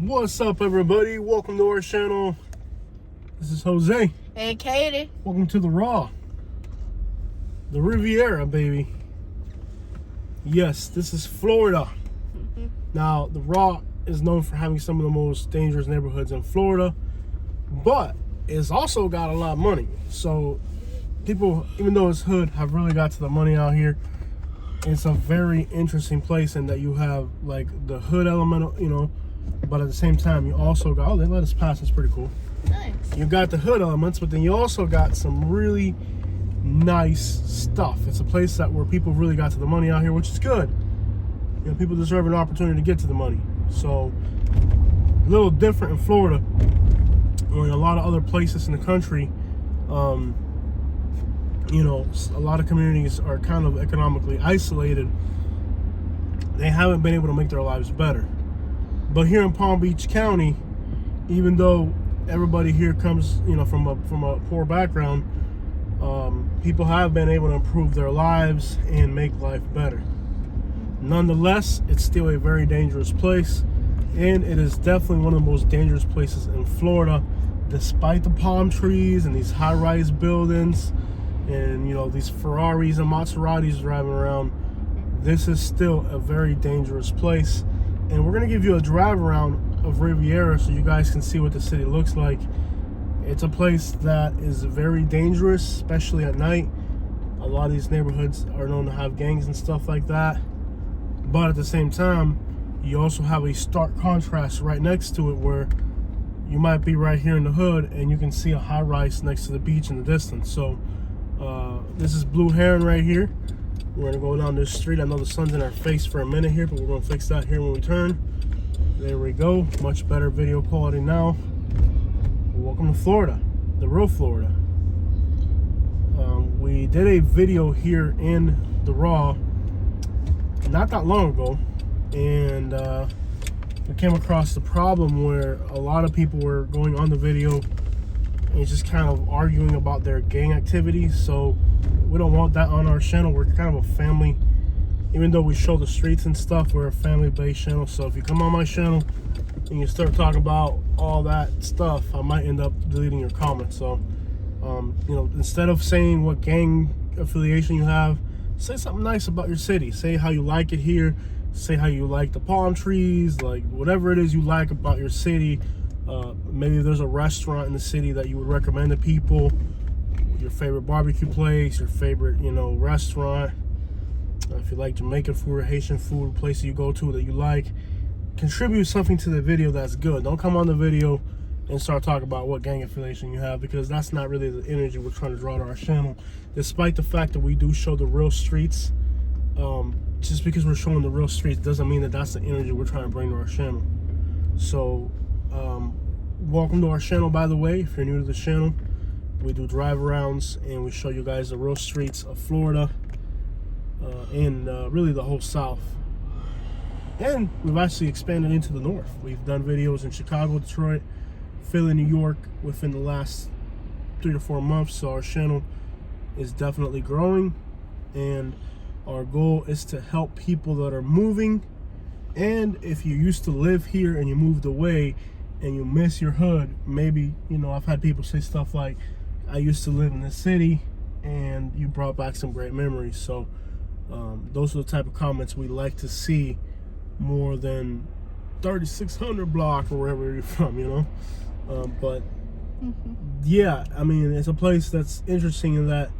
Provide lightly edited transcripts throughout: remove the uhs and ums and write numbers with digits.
What's up, everybody? Welcome to our channel. This is Jose. Hey, Katie. Welcome to the Raw. The Riviera, baby. Yes, this is Florida. Now, the Raw is known for having some of the most dangerous neighborhoods in Florida, but it's also got a lot of money. So people, even though it's hood, have really got to the money out here. It's a very interesting place in that you have like the hood element, you know, but at the same time you also got, oh, they let us pass, that's pretty cool. Nice. You got the hood elements, but then you also got some really nice stuff. It's a place where people really got to the money out here, which is good. You know, people deserve an opportunity to get to the money. So a little different in Florida or in a lot of other places in the country. You know, a lot of communities are kind of economically isolated. They haven't been able to make their lives better. But here in Palm Beach County, even though everybody here comes, you know, from a poor background, people have been able to improve their lives and make life better. Nonetheless, it's still a very dangerous place, and it is definitely one of the most dangerous places in Florida, despite the palm trees and these high-rise buildings and, you know, these Ferraris and Maseratis driving around. This is still a very dangerous place, and we're gonna give you a drive around of Riviera so you guys can see what the city looks like. It's a place that is very dangerous, especially at night. A lot of these neighborhoods are known to have gangs and stuff like that, but at the same time you also have a stark contrast right next to it where you might be right here in the hood and you can see a high-rise next to the beach in the distance. So this is Blue Heron right here. We're gonna go down this street. I know the sun's in our face for a minute here, but we're gonna fix that here when we turn. There we go. Much better video quality now. Welcome to Florida, the real Florida. We did a video here in the Raw not that long ago, and we came across the problem where a lot of people were going on the video and just kind of arguing about their gang activities. So we don't want that on our channel. We're kind of a family, even though we show the streets and stuff, we're a family-based channel. So if you come on my channel and you start talking about all that stuff, I might end up deleting your comments. So you know, instead of saying what gang affiliation you have, say something nice about your city. Say how you like it here. Say how you like the palm trees, like whatever it is you like about your city. Maybe there's a restaurant in the city that you would recommend to people, your favorite barbecue place, your favorite, you know, restaurant. If you like Jamaican food or Haitian food, places you go to that you like, contribute something to the video that's good. Don't come on the video and start talking about what gang affiliation you have, because that's not really the energy we're trying to draw to our channel. Despite the fact that we do show the real streets, just because we're showing the real streets doesn't mean that that's the energy we're trying to bring to our channel. So welcome to our channel, by the way. If you're new to the channel, we do drive arounds and we show you guys the real streets of Florida and really the whole South. And we've actually expanded into the North. We've done videos in Chicago, Detroit, Philly, New York within the last 3 to 4 months. So our channel is definitely growing, and our goal is to help people that are moving. And if you used to live here and you moved away and you miss your hood, maybe, you know, I've had people say stuff like, I used to live in the city and you brought back some great memories. So those are the type of comments we like to see more than 3600 block or wherever you're from, you know. But yeah, I mean, it's a place that's interesting in that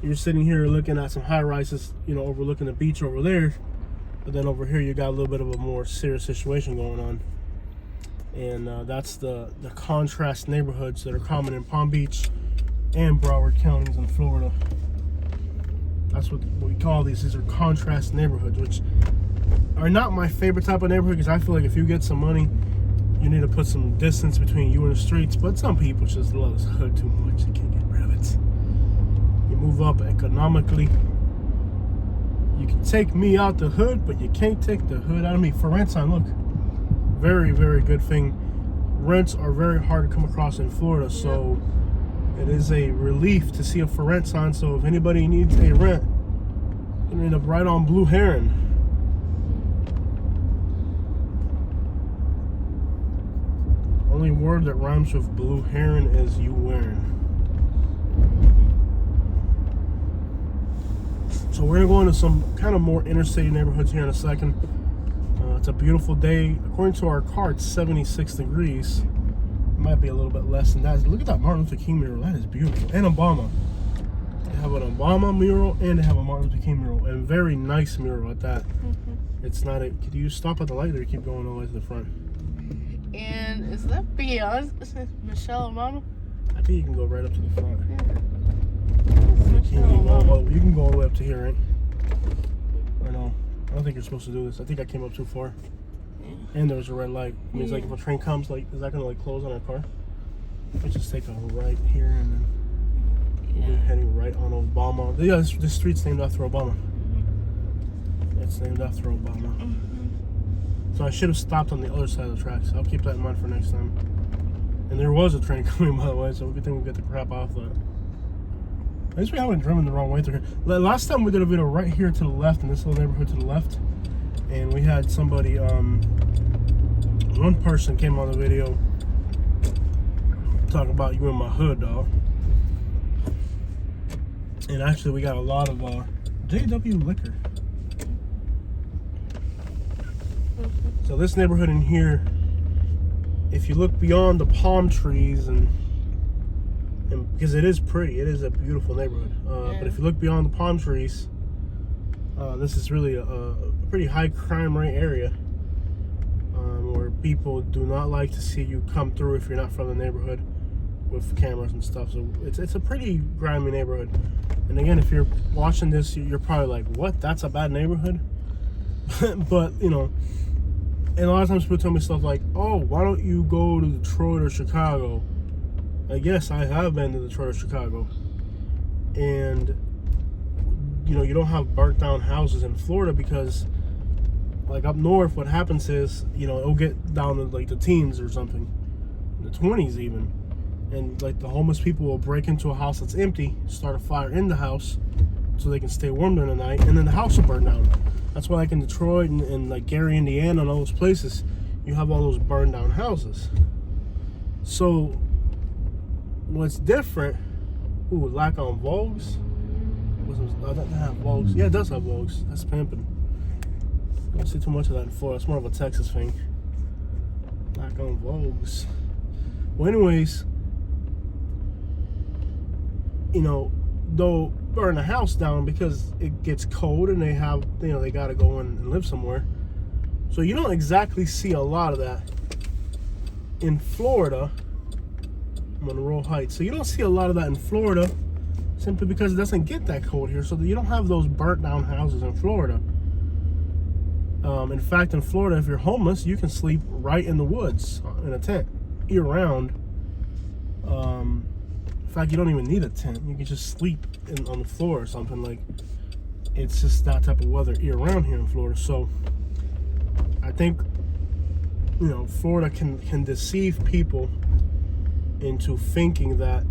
you're sitting here looking at some high rises, you know, overlooking the beach over there, but then over here you got a little bit of a more serious situation going on. And that's the contrast neighborhoods that are common in Palm Beach and Broward counties in Florida. That's what we call these. These are contrast neighborhoods, which are not my favorite type of neighborhood, because I feel like if you get some money, you need to put some distance between you and the streets. But some people just love this hood too much. You can't get rid of it. You move up economically. You can take me out the hood, but you can't take the hood out of me. For rent sign, look. Very, very good thing. Rents are very hard to come across in Florida, so it is a relief to see a for rent sign. So if anybody needs a rent, you can end up right on Blue Heron. only word that rhymes with blue heron is you wearing. So we're gonna go into some kind of more interstate neighborhoods here in a second. It's a beautiful day. According to our car, it's 76 degrees. It might be a little bit less than that. Look at that Martin Luther King mural. That is beautiful. And Obama. They have an Obama mural and they have a Martin Luther King mural. And very nice mural at that. It's not a... Could you stop at the light or keep going all the way to the front? And is that Beyonce? Michelle Obama? I think you can go right up to the front. Yeah. You can go all the way up to here, right? Or no? I don't think you're supposed to do this. I think I came up too far. And there's a red light. It means like if a train comes, like is that gonna like close on our car? Let's just take a right here and then we're heading right on Obama. Yeah, this street's named after Obama. It's named after Obama. So I should have stopped on the other side of the tracks. I'll keep that in mind for next time. And there was a train coming, by the way, so good thing we get the crap off that. At least we haven't driven the wrong way through here. Last time we did a video right here to the left, in this little neighborhood to the left, and we had somebody, one person came on the video talking about you in my hood, dog. And actually, we got a lot of JW liquor. So this neighborhood in here, if you look beyond the palm trees and because it is pretty, it is a beautiful neighborhood. But if you look beyond the palm trees, this is really a pretty high crime rate area where people do not like to see you come through if you're not from the neighborhood with cameras and stuff. So it's a pretty grimy neighborhood. And again, if you're watching this, you're probably like, what? That's a bad neighborhood? But, you know, and a lot of times people tell me stuff like, oh, why don't you go to Detroit or Chicago? Like, yes, I have been to Detroit or Chicago. And, you know, you don't have burnt down houses in Florida because, like, up north, what happens is, you know, it'll get down to, like, the teens or something. The 20s even. And, like, the homeless people will break into a house that's empty, start a fire in the house so they can stay warm during the night, and then the house will burn down. That's why, like, in Detroit and like, Gary, Indiana, and all those places, you have all those burned down houses. So, what's different... Ooh, lack on Vogues? That doesn't have Vogues. Yeah, it does have Vogues. That's pimping. I don't see too much of that in Florida. It's more of a Texas thing. Lack on Vogues. Well, anyways, you know, they'll burn the house down because it gets cold and they have, you know, they got to go in and live somewhere. So you don't exactly see a lot of that in Florida. Monroe Heights. So you don't see a lot of that in Florida simply because it doesn't get that cold here. So you don't have those burnt down houses in Florida. In fact, in Florida, if you're homeless, you can sleep right in the woods in a tent year round. In fact, you don't even need a tent. You can just sleep on the floor or something. Like, it's just that type of weather year round here in Florida. So I think, you know, Florida can deceive people into thinking that,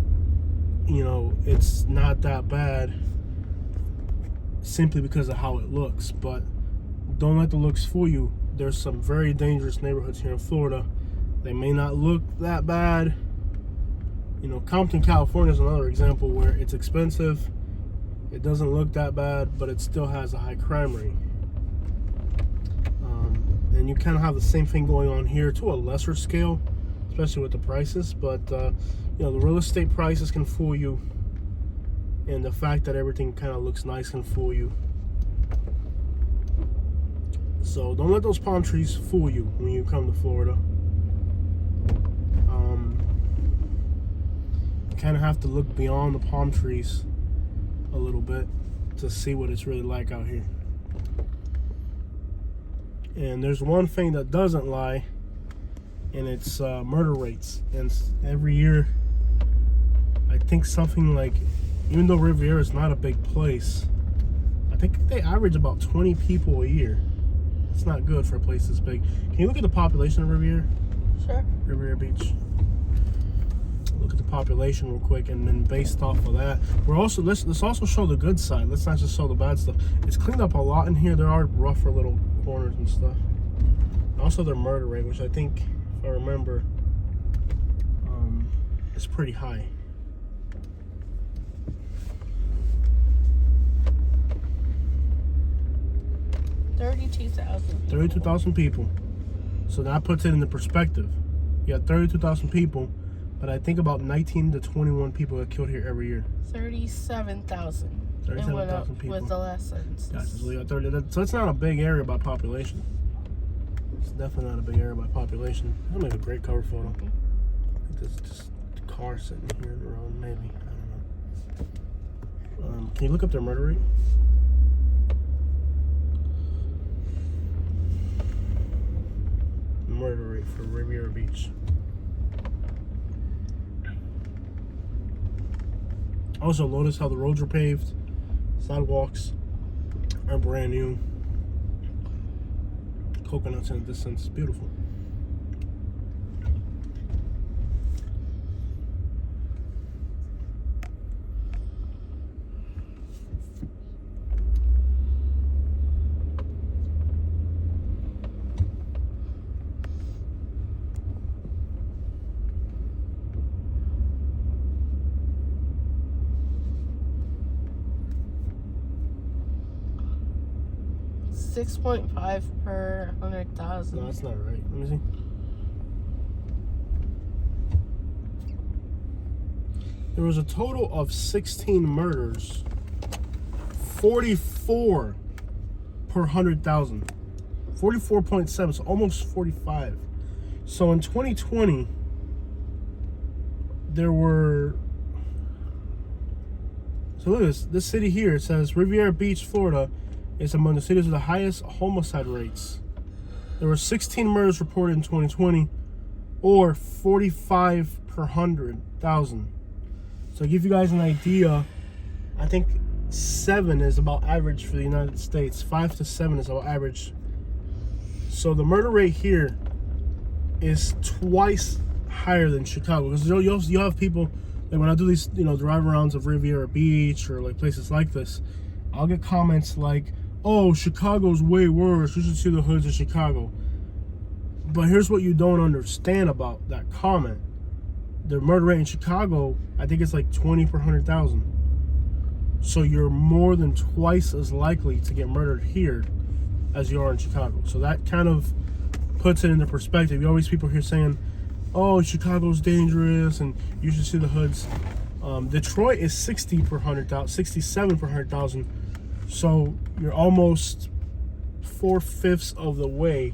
you know, it's not that bad simply because of how it looks. But don't let the looks fool you. There's some very dangerous neighborhoods here in Florida. They may not look that bad. You know, Compton, California is another example where it's expensive, it doesn't look that bad, but it still has a high crime rate. And you kind of have the same thing going on here to a lesser scale, especially with the prices. But you know, the real estate prices can fool you, and the fact that everything kind of looks nice can fool you. So don't let those palm trees fool you when you come to Florida. You kind of have to look beyond the palm trees a little bit to see what it's really like out here. And there's one thing that doesn't lie, and it's murder rates. And every year, I think something like, even though Riviera is not a big place, I think they average about 20 people a year. It's not good for a place this big. Can you look at the population of Riviera? Sure. Riviera Beach. Look at the population real quick, and then based off of that, we're also let's also show the good side. Let's not just show the bad stuff. It's cleaned up a lot in here. There are rougher little corners and stuff. Also, their murder rate, which I think, if I remember, is pretty high. $32,000. 32,000 people. So that puts it into perspective. You got 32,000 people, but I think about 19 to 21 people get killed here every year. 37,000. 37,000 people. With the last sentence. Gotcha. So you got 30. So it's not a big area by population. It's definitely not a big area by population. That'll make a great cover photo. I think there's just a car sitting here in the road, maybe. I don't know. Can you look up their murder rate? Murder rate for Riviera Beach. Also, notice how the roads are paved, sidewalks are brand new. Coconuts in the distance, beautiful. $6.5 per 100,000. No, that's not right. Let me see. There was a total of 16 murders, 44 per 100,000. 44.7, so almost 45. So in 2020, there were. So look at this. This city here, it says Riviera Beach, Florida, is among the cities with the highest homicide rates. There were 16 murders reported in 2020, or 45 per 100,000. So to give you guys an idea, I think 7 is about average for the United States. 5 to 7 is about average. So the murder rate here is twice higher than Chicago. Because you'll have people, like when I do these, drive arounds of Riviera Beach or like places like this, I'll get comments like, "Oh, Chicago's way worse. You should see the hoods of Chicago." But here's what you don't understand about that comment. The murder rate in Chicago, I think it's like 20 per 100,000. So you're more than twice as likely to get murdered here as you are in Chicago. So that kind of puts it into perspective. You always people here saying, "Oh, Chicago's dangerous and you should see the hoods." Detroit is 60 per 100,000, 67 per 100,000. So you're almost 4/5 of the way.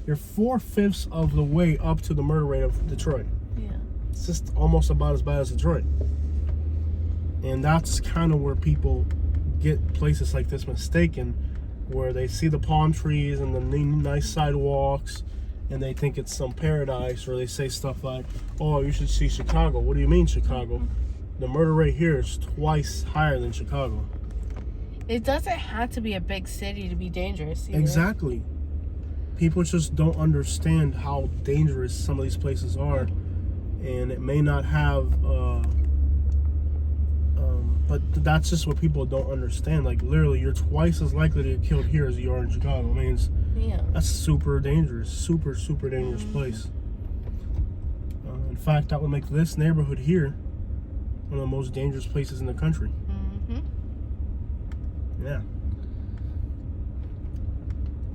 You're 4/5 of the way up to the murder rate of Detroit. Yeah. It's just almost about as bad as Detroit. And that's kind of where people get places like this mistaken, where they see the palm trees and the nice sidewalks and they think it's some paradise, or they say stuff like, "Oh, you should see Chicago." What do you mean Chicago? The murder rate here is twice higher than Chicago. It doesn't have to be a big city to be dangerous either. Exactly. People just don't understand how dangerous some of these places are, and it may not have but that's just what people don't understand. Like literally, you're twice as likely to get killed here as you are in Chicago. I mean, that's super dangerous, super dangerous place. In fact, that would make this neighborhood here one of the most dangerous places in the country. Yeah.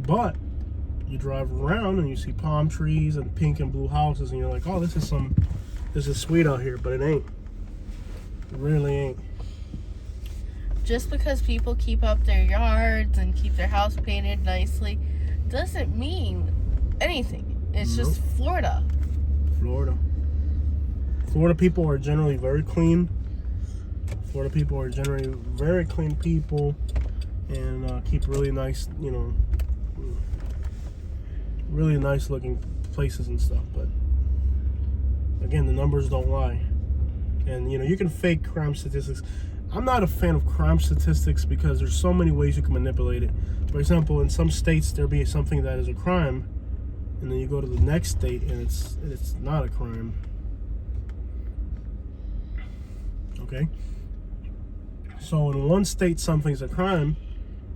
But you drive around and you see palm trees and pink and blue houses, and you're like, "Oh, this is sweet out here," but it ain't. It really ain't. Just because people keep up their yards and keep their house painted nicely doesn't mean anything. It's just Florida. Florida people are generally very clean. Florida people are generally very clean people, and keep really nice, really nice looking places and stuff. But again, the numbers don't lie. And you can fake crime statistics. I'm not a fan of crime statistics because there's so many ways you can manipulate it. For example, in some states there'll be something that is a crime, and then you go to the next state and it's not a crime. Okay? So in one state something's a crime,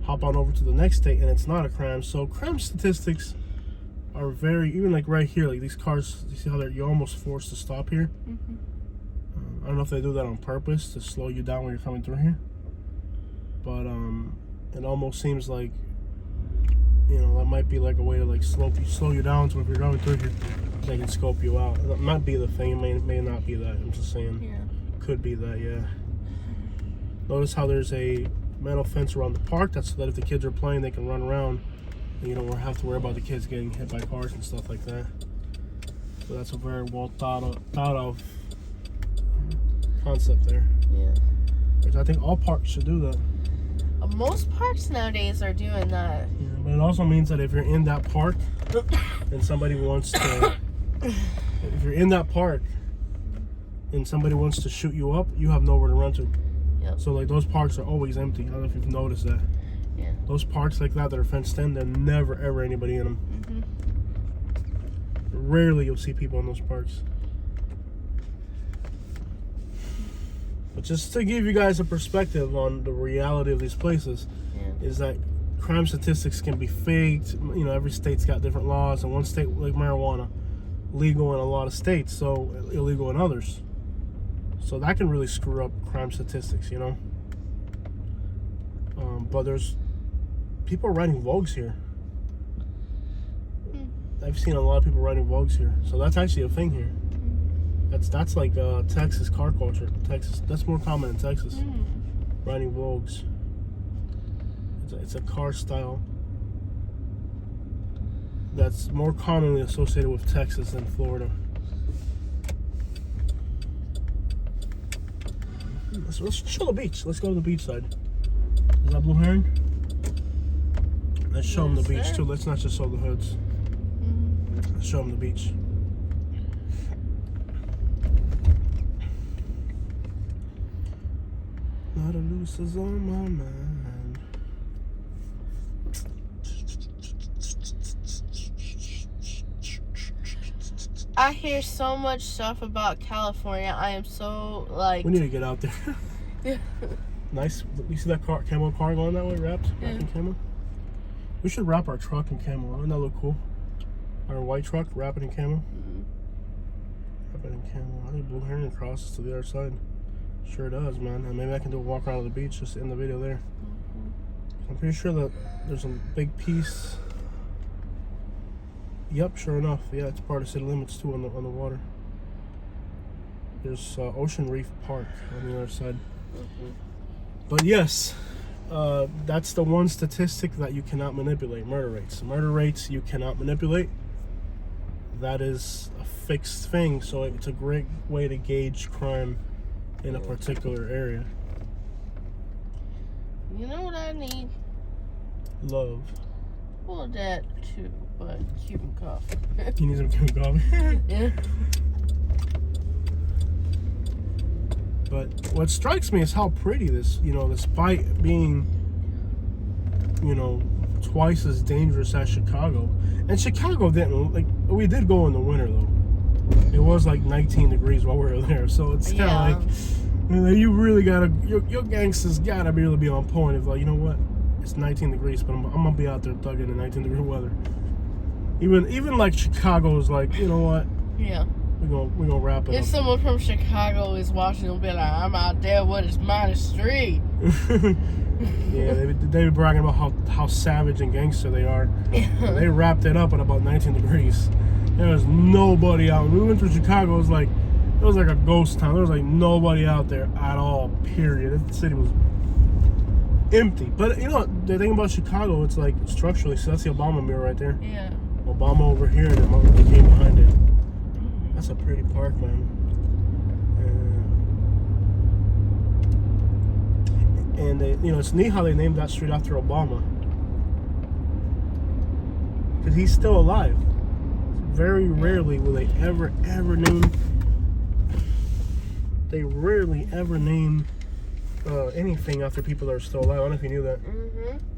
hop on over to the next state and it's not a crime. So crime statistics are very, even like right here, like these cars, you see how you're almost forced to stop here? I don't know if they do that on purpose to slow you down when you're coming through here. But it almost seems like, you know, that might be like a way to like slow you down, so if you're going through here, they can scope you out. That might be the thing. It may not be that. I'm just saying. Yeah. Could be that, yeah. Notice how there's a metal fence around the park. That's so that if the kids are playing, they can run around. And you don't have to worry about the kids getting hit by cars and stuff like that. So that's a very well thought of concept there. Yeah. Which I think all parks should do that. Most parks nowadays are doing that. Yeah, but it also means that if you're in that park and somebody wants to, if you're in that park and somebody wants to shoot you up, you have nowhere to run to. Yep. So like those parks are always empty. I don't know if you've noticed that. Yeah. Those parks like that are fenced in, there's never ever anybody in them. Rarely you'll see people in those parks. But just to give you guys a perspective on the reality of these places, is that crime statistics can be faked. You know, every state's got different laws, and one state, like marijuana, legal in a lot of states, so illegal in others. So that can really screw up crime statistics, you know. But there's people writing Vogues here. I've seen a lot of people writing Vogues here, so that's actually a thing here. That's like Texas car culture. Texas, that's more common in Texas. Writing Vogues. It's a car style that's more commonly associated with Texas than Florida. Let's show the beach. Let's go to the beach side. Is that blue herring? Let's show them the beach too. Let's not just show the hoods. Let's show them the beach. Lot of looses on my mind. I hear so much stuff about California. I am so like. We need to get out there. Yeah. Nice. You see that camo car going that way, wrapped in camo? We should wrap our truck in camo. Wouldn't that look cool? Our white truck, wrap it in camo. Wrap it in camo. I think blue herring crosses to the other side. Sure does, man. And maybe I can do a walk around the beach just in the video there. I'm pretty sure that there's a big piece. Yep, sure enough. Yeah, it's part of city limits too on the water. There's Ocean Reef Park on the other side. But yes, that's the one statistic that you cannot manipulate: murder rates. Murder rates you cannot manipulate. That is a fixed thing, so it's a great way to gauge crime in a particular area. You know what I need? Love. Well, that too, but Cuban coffee. You need some Cuban coffee? Yeah. But what strikes me is how pretty this, you know, despite being, you know, twice as dangerous as Chicago. And Chicago didn't, like, we did go in the winter though. It was like 19 degrees while we were there, so it's kind of like, you know, you really gotta, your gangsters gotta really be on point. If like, you know what, it's 19 degrees, but I'm gonna be out there thugging in 19 degree weather. Even like Chicago is like, you know what? Yeah. We're gonna wrap it up. If someone from Chicago is watching, they'll be like, I'm out there when it's -3. Yeah, they be bragging about how savage and gangster they are. They wrapped it up at about 19 degrees. There was nobody out. We went to Chicago, it was like a ghost town. There was like nobody out there at all, period. The city was empty. But you know, the thing about Chicago, it's like structurally, so that's the Obama mirror right there. Yeah. Obama over here and the king behind it. That's a pretty park, man. And they, you know, it's neat how they named that street after Obama, because he's still alive. Very rarely will they ever name. They rarely ever name anything after people that are still alive. I don't know if you knew that.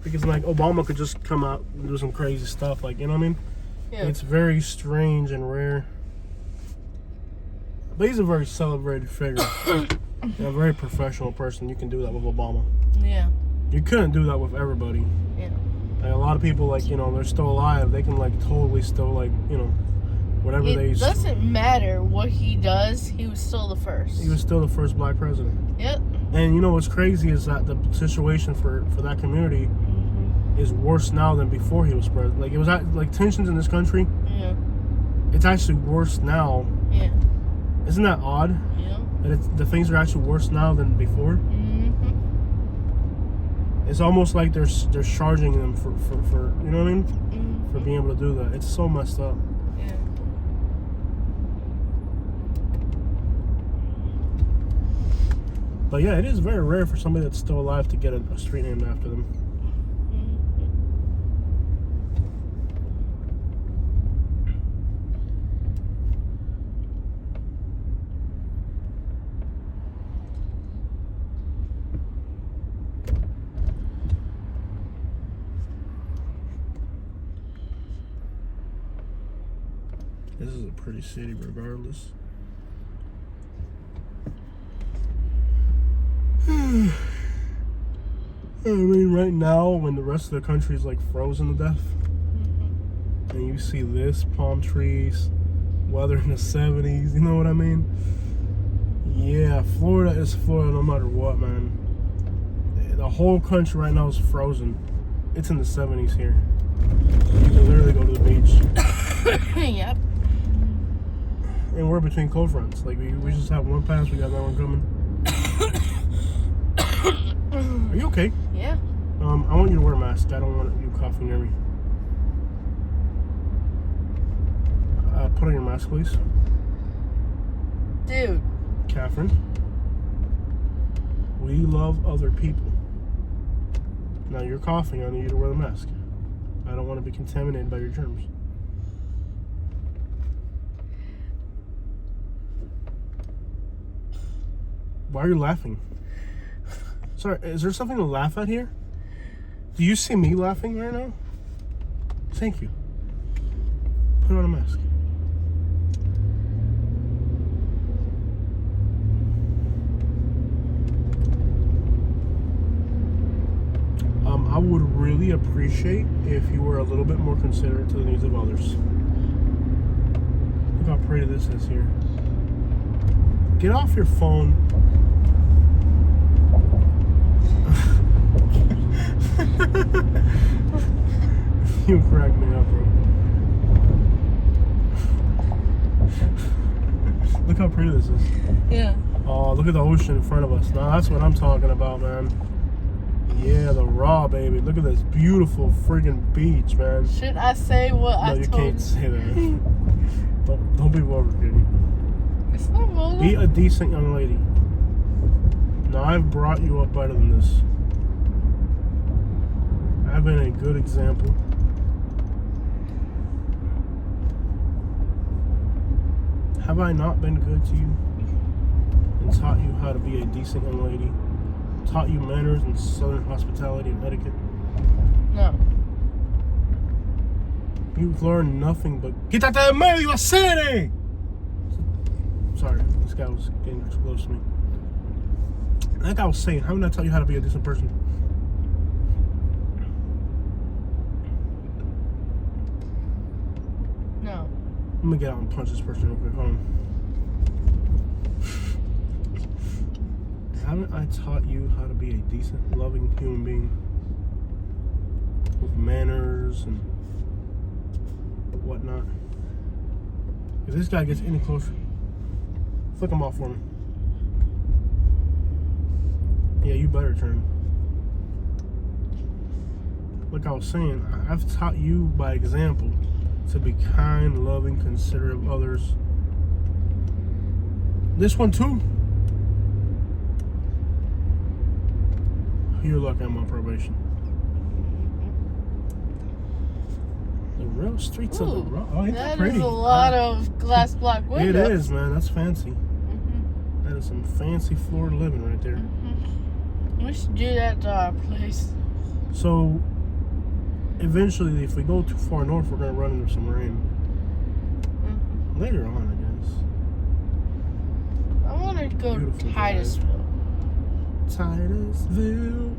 Because like Obama could just come out and do some crazy stuff, like, you know what I mean? Yeah. It's very strange and rare. But he's a very celebrated figure. A very professional person. You can do that with Obama. Yeah. You couldn't do that with everybody. Yeah. Like a lot of people, like, you know, they're still alive. They can like totally still, like, you know, whatever they. It doesn't matter what he does. He was still the first. He was still the first black president. Yep. And you know what's crazy is that the situation for that community is worse now than before he was president. Like it was like tensions in this country. Yeah. It's actually worse now. Yeah. Isn't that odd? Yeah. That the things are actually worse now than before. It's almost like they're charging them for you know what I mean? For being able to do that. It's so messed up. Yeah. But yeah, it is very rare for somebody that's still alive to get a street named after them. This is a pretty city regardless. I mean, right now, when the rest of the country is like frozen to death, and you see this, palm trees, weather in the 70s, you know what I mean? Yeah, Florida is Florida no matter what, man. The whole country right now is frozen. It's in the 70s here. You can literally go to the beach. Yep. And we're between cold fronts. Like, we just have one pass, we got that one coming. Are you okay? Yeah. I want you to wear a mask. I don't want you coughing near me. Put on your mask, please. Dude. Catherine. We love other people. Now you're coughing. I need you to wear the mask. I don't want to be contaminated by your germs. Why are you laughing? Sorry, is there something to laugh at here? Do you see me laughing right now? Thank you. Put on a mask. I would really appreciate if you were a little bit more considerate to the needs of others. Look how pretty this is here. Get off your phone. You crack me up, bro. Look how pretty this is. Yeah. Oh, look at the ocean in front of us. Now that's what I'm talking about, man. Yeah, the raw, baby. Look at this beautiful friggin' beach, man. Should I say what I No, you told can't say that. Don't be vulgar, kitty. It's not vulgar. Be a decent young lady. Now, I've brought you up better than this. I've been a good example. Have I not been good to you? And taught you how to be a decent young lady? Taught you manners and southern hospitality and etiquette? No. You've learned nothing but Quítate de medio, city! Sorry, this guy was getting too close to me. Like I was saying, how did I tell you how to be a decent person? No. Let me get out and punch this person real quick. Hold on. Haven't I taught you how to be a decent, loving human being? With manners and whatnot. If this guy gets any closer, flick him off for me. Yeah, you better turn. Like I was saying, I've taught you by example to be kind, loving, considerate of others. This one too. You're lucky I'm on probation. The real streets of the raw. Oh, ain't that pretty? That is a lot of glass block windows. It is, man. That's fancy. That is some fancy Florida living right there. We should do that to our place. So, eventually, if we go too far north, we're going to run into some rain. Later on, I guess. I want to go to Titusville. Titusville,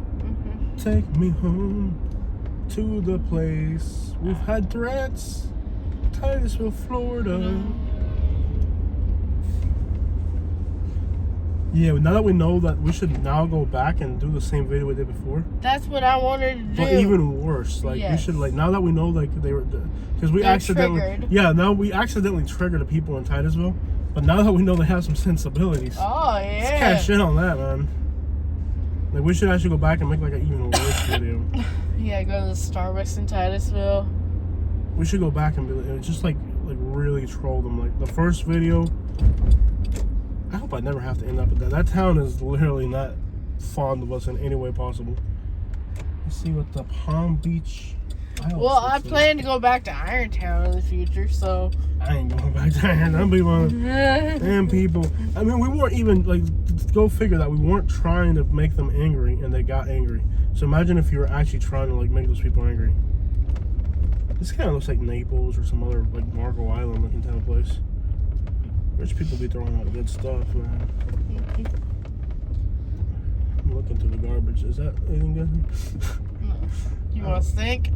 take me home to the place we've had threats. Titusville, Florida. Yeah, now that we know that, we should now go back and do the same video we did before. That's what I wanted to do. But even worse, like we should like now that we know like they were, because we accidentally triggered. Yeah, now we accidentally triggered the people in Titusville. But now that we know they have some sensibilities, Oh yeah. let's cash in on that, man. Like we should actually go back and make like an even worse video. Yeah, go to the Starbucks in Titusville. We should go back and be like, just like really troll them. Like the first video, I hope I never have to end up with that. That town is literally not fond of us in any way possible. Let's see what the Palm Beach. Well, I plan to go back to Irontown in the future, so I ain't going back to Irontown. Them people. I mean, we weren't even like, go figure that we weren't trying to make them angry, and they got angry. So imagine if you were actually trying to like make those people angry. This kind of looks like Naples or some other like Marco Island looking type of place. Rich people be throwing out good stuff, man. I'm looking through the garbage. Is that anything good? No. You want a sink?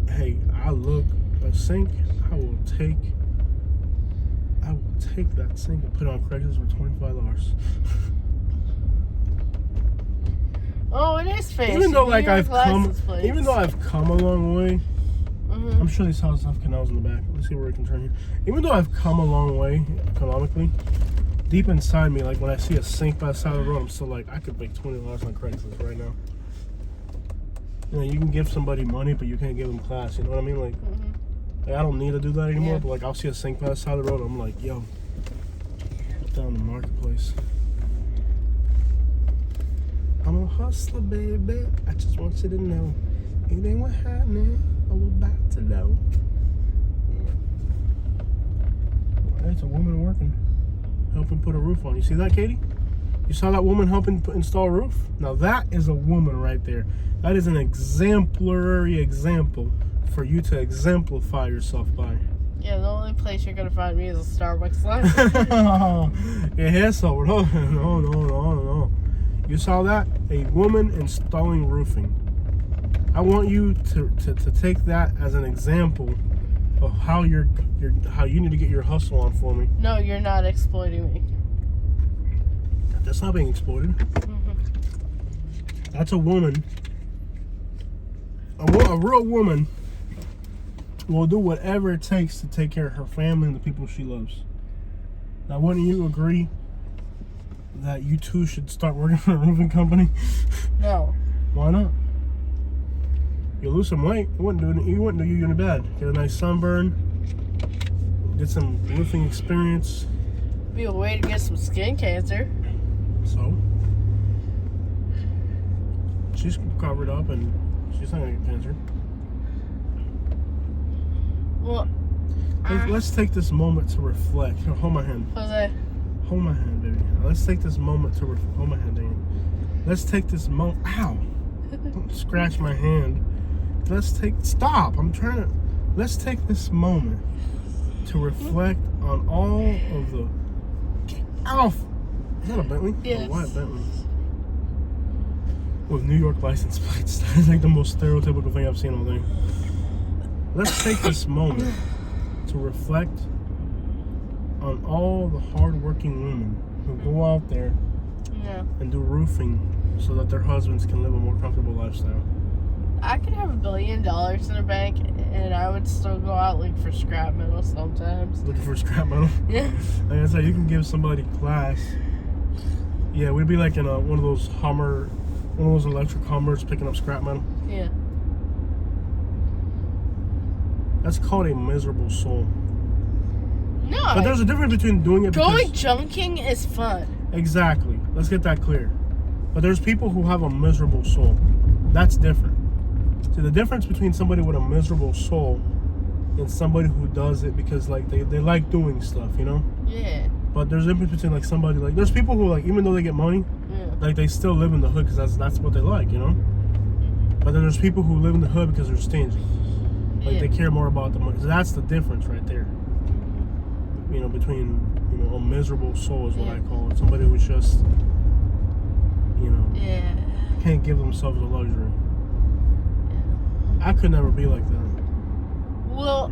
Hey, a sink. I will take that sink and put it on Craigslist for $25. Oh, it is fancy. Even though like I've come a long way. Mm-hmm. I'm sure these houses have canals in the back. Let's see where we can turn here. Even though I've come a long way economically, deep inside me, like when I see a sink by the side of the road, I'm still like, I could make $20 on Craigslist right now. You know, you can give somebody money, but you can't give them class. You know what I mean? Like, like I don't need to do that anymore. Yeah. But like, I'll see a sink by the side of the road, I'm like, yo, down the marketplace. I'm a hustler, baby. I just want you to know, it ain't what happening. I'm about to know. That's a woman working, helping put a roof on. You see that, Katie? You saw that woman helping install a roof? Now that is a woman right there. That is an exemplary example for you to exemplify yourself by. Yeah, the only place you're gonna find me is a Starbucks line. Yeah, so no. You saw that? A woman installing roofing. I want you to take that as an example of how you need to get your hustle on for me. No, you're not exploiting me. That's not being exploited. That's a woman. A real woman will do whatever it takes to take care of her family and the people she loves. Now, wouldn't you agree that you two should start working for a roofing company? No. Why not? You lose some weight. It wouldn't do you any bad. Get a nice sunburn. Get some roofing experience. Be a way to get some skin cancer. So she's covered up and she's not gonna get cancer. Well, Let's take this moment to reflect. Here, hold my hand. Jose. Hold my hand, baby. Let's take this moment to hold my hand, Daniel. Let's take this moment. Ow! Don't scratch my hand. Stop! Let's take this moment to reflect on all of the. Ow! Is that a Bentley? Yes. A white Bentley. With New York license plates. That's like the most stereotypical thing I've seen all day. Let's take this moment to reflect on all the hardworking women who go out there and do roofing so that their husbands can live a more comfortable lifestyle. I could have $1 billion in a bank and I would still go out looking for scrap metal sometimes. Looking for scrap metal? Yeah. Like I said, you can give somebody class. Yeah, we'd be like in one of those electric Hummers picking up scrap metal. Yeah. That's called a miserable soul. No. But there's a difference between doing it Going junking is fun. Exactly. Let's get that clear. But there's people who have a miserable soul. That's different. See, the difference between somebody with a miserable soul and somebody who does it because like they like doing stuff, you know? Yeah. But there's a difference between like somebody like there's people who like even though they get money, like they still live in the hood because that's what they like, you know? But then there's people who live in the hood because they're stingy. Like they care more about the money. So that's the difference right there. You know, between a miserable soul is what I call it. Somebody who's just can't give themselves a luxury. I could never be like that. Well,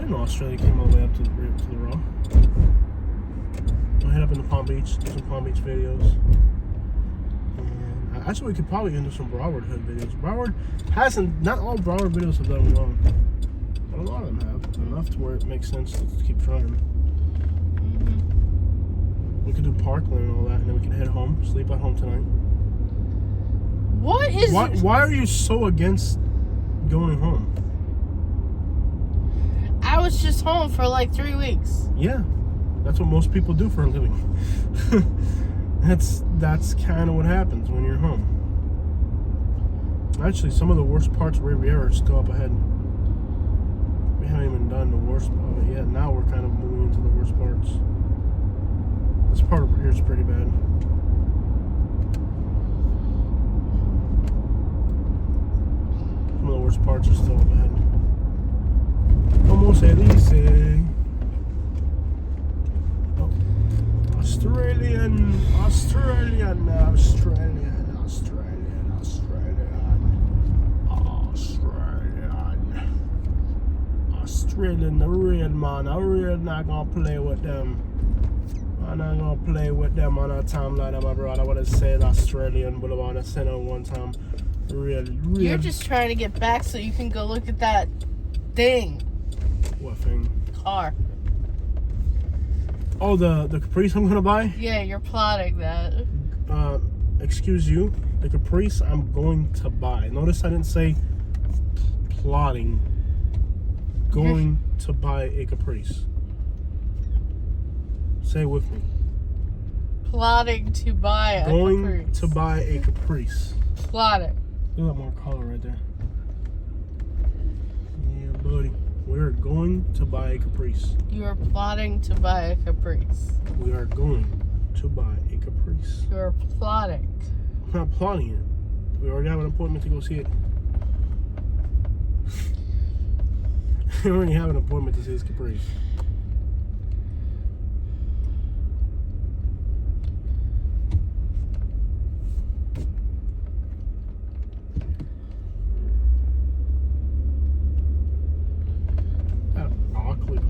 didn't know Australia came all the way up to the Raw. I'll head up into Palm Beach, do some Palm Beach videos. And actually, we could probably end up some Broward Hood videos. Broward hasn't, not all Broward videos have done well, but a lot of them have. Enough to where it makes sense to keep trying. We could do Parkland and all that, and then we can head home, sleep at home tonight. What is... Why are you so against going home? I was just home for like 3 weeks. Yeah, that's what most people do for a living. That's kind of what happens when you're home. Actually, some of the worst parts of Riviera are still up ahead. We haven't even done the worst of it yet. Now we're kind of moving into the worst parts. This part over here is pretty bad. Some of the worst parts are still up ahead. Como se dice? Oh. Australian. Australian. Australian, the real man. I really not gonna play with them. I'm not gonna play with them on a timeline of my brother. I wanna say Australian, but I wanna say it one time. Real. You're just trying to get back so you can go look at that thing. What thing? Car. Oh, the Caprice I'm gonna buy? Yeah, you're plotting that. Excuse you. The Caprice I'm going to buy. Notice I didn't say plotting. Going to buy a Caprice. Say it with me. Plotting to buy a Caprice. Going to buy a Caprice. Plotting. Look at that more color right there. Yeah, buddy. We're going to buy a Caprice. You are plotting to buy a Caprice. We are going to buy a Caprice. You are plotting. I'm not plotting it. We already have an appointment to go see it. We already have an appointment to see this Caprice.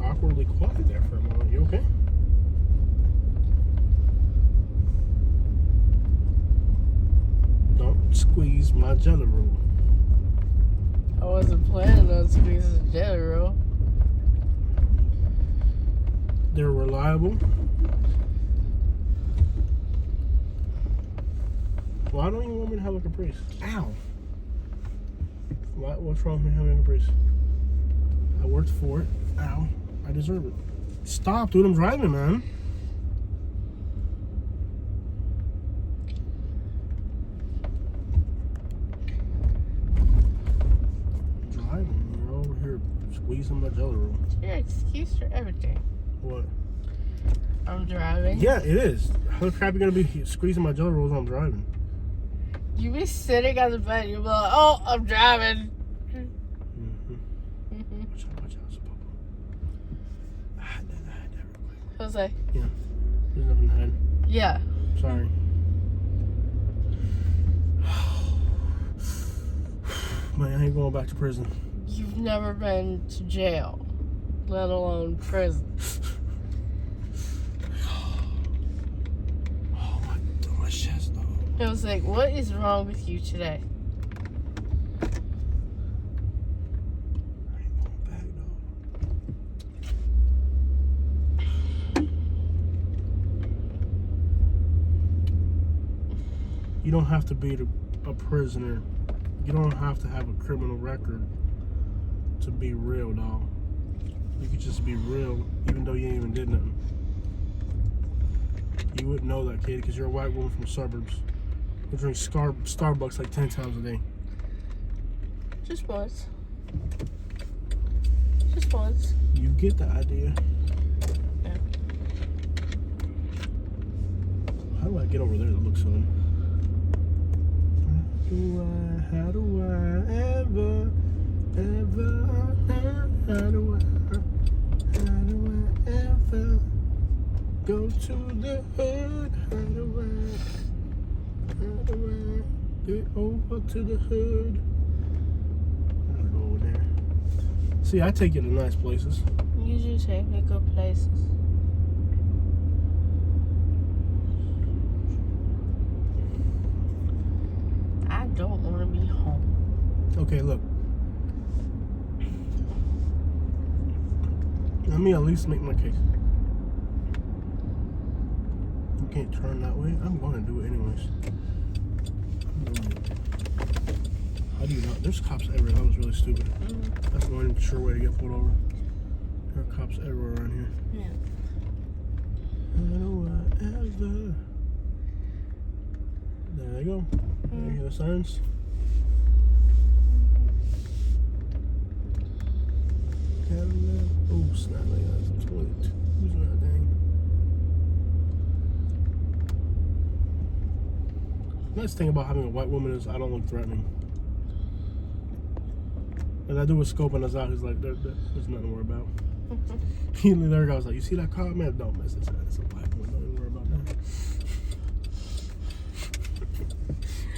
Awkwardly quiet there for a moment. You okay? Don't squeeze my jelly roll. I wasn't planning on squeezing the jelly roll. They're reliable. Why don't you want me to have a Caprice? Ow! What's wrong with me having a Caprice? I worked for it. Ow. I deserve it. Stop, dude. I'm driving, man. Driving. You're over here squeezing my jelly roll. It's your excuse for everything. What? I'm driving. Yeah, it is. How the crap are you going to be squeezing my jelly rolls while I'm driving? You be sitting on the bed, you'll be like, oh, I'm driving. Watch out, Popo. I had that real quick. Jose. Yeah. There's nothing to hide. Yeah. Sorry. Man, I ain't going back to prison. You've never been to jail, let alone prison. Oh my delicious dog. I was like, what is wrong with you today? I ain't going back, dog. You don't have to be a prisoner. You don't have to have a criminal record to be real, dog. You could just be real, even though you ain't even did nothing. You wouldn't know that, kid, because you're a white woman from the suburbs who drinks Starbucks like 10 times a day. Just once. Just once. You get the idea. Yeah. How do I get over there that looks fun? How do I ever go to the hood? How do I get over to the hood? I gotta go over there. See, I take you to nice places. You do take me good places. I don't want to be home. Okay, look. Let me at least make my case. You can't turn that way. I'm going to do it anyways. I'm doing it. How do you not? There's cops everywhere. That was really stupid. That's the only sure way to get pulled over. There are cops everywhere around here. Yeah. Ever. There they go. There you hear the sirens. Oh snap! That's a toilet. Who's that thing? Nice thing about having a white woman is I don't look threatening. And that dude was scoping us out. He's like, there's nothing to worry about. The other guy was like, you see that car, man? Don't mess this up. It's a black one. Don't even worry about that.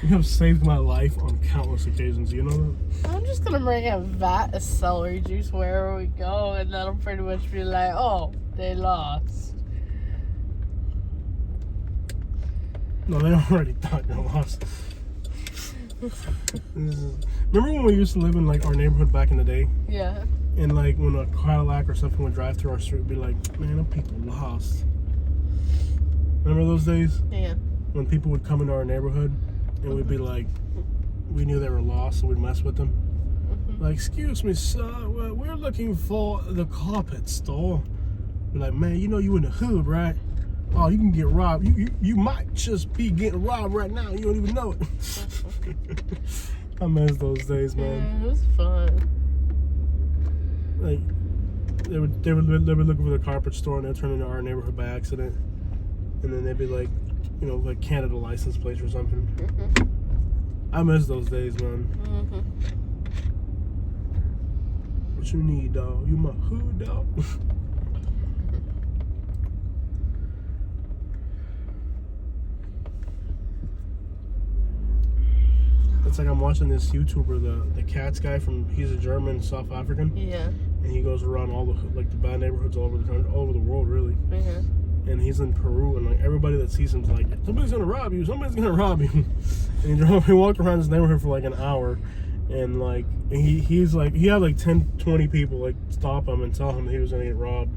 You have saved my life on countless occasions. You know that? I'm just gonna bring a vat of celery juice wherever we go, and that'll pretty much be like, oh, they lost. No, they already thought you lost. Remember when we used to live in like our neighborhood back in the day? Yeah. And like when a Cadillac or something would drive through our street, we'd be like, man, them people lost. Remember those days? Yeah. When people would come into our neighborhood and we'd be like, we knew they were lost, so we'd mess with them. Like, excuse me, sir, we're looking for the carpet store. Be like, man, you know you in the hood, right? Oh, you can get robbed. You might just be getting robbed right now. You don't even know it. I miss those days, man. Yeah, it was fun. Like, they would looking for the carpet store and they'd turn into our neighborhood by accident. And then they'd be like, you know, like Canada license plates or something. I miss those days, man. What you need, dog? You my hood, dog? It's like I'm watching this YouTuber, the Cats guy he's a German, South African. Yeah. And he goes around all the like the bad neighborhoods all over the country, all over the world, really. Yeah. And he's in Peru, and like everybody that sees him's like, somebody's gonna rob you, somebody's gonna rob you. And he walked around his neighborhood for like an hour, and like he's like he had like 10-20 people like stop him and tell him he was gonna get robbed.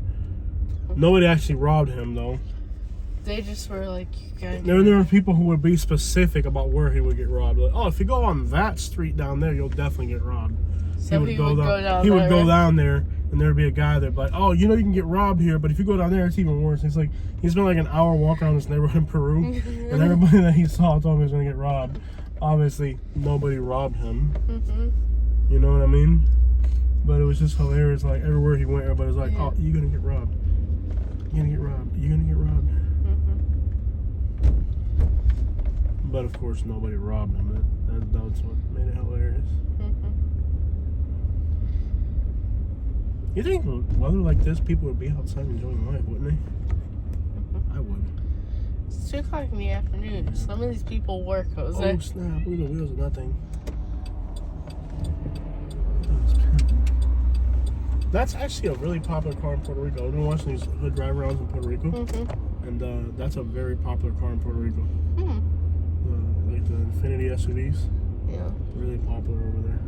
Nobody actually robbed him though. They just were like, you gotta There were people who would be specific about where he would get robbed. Like, oh, if you go on that street down there, you'll definitely get robbed. So he would go down He there, would go right? down there, and there'd be a guy there, like, oh, you know you can get robbed here, but if you go down there, it's even worse. It's like he spent like an hour walking around this neighborhood in Peru, and everybody that he saw told him he was gonna get robbed. Obviously, nobody robbed him. You know what I mean? But it was just hilarious. Like everywhere he went, everybody was like, oh, you're gonna get robbed. You're gonna get robbed. You're gonna get robbed. But of course, nobody robbed him. That's what made it hilarious. You think with weather like this, people would be outside enjoying life, wouldn't they? I would. It's 2 o'clock in the afternoon. Some of these people work, Jose. Oh snap! Look at the wheels of that thing. That's actually a really popular car in Puerto Rico. I've been watching these hood drive rounds in Puerto Rico, and that's a very popular car in Puerto Rico. Like the Infinity SUVs. Yeah. Really popular over there.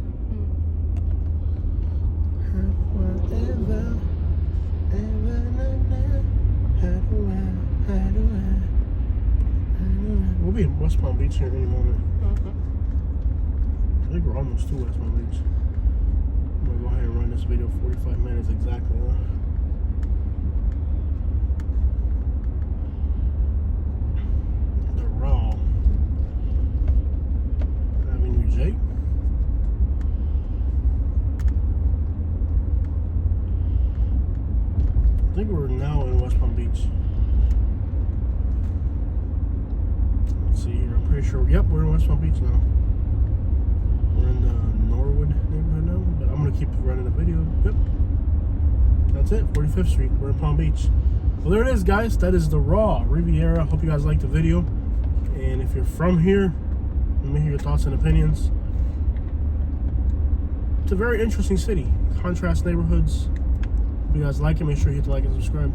We'll be in West Palm Beach here any moment. I think we're almost to West Palm Beach. I'm gonna go ahead and run this video 45 minutes exactly. The Raw Avenue J. I think we're now in West Palm Beach. Let's see here. I'm pretty sure. Yep, we're in West Palm Beach now. We're in the Norwood neighborhood now, but I'm gonna keep running the video. Yep. That's it. 45th Street. We're in Palm Beach. Well, there it is, guys. That is the Raw Riviera. Hope you guys liked the video. And if you're from here, let me hear your thoughts and opinions. It's a very interesting city. contrast neighborhoods. If you guys like it, make sure you hit the like and subscribe.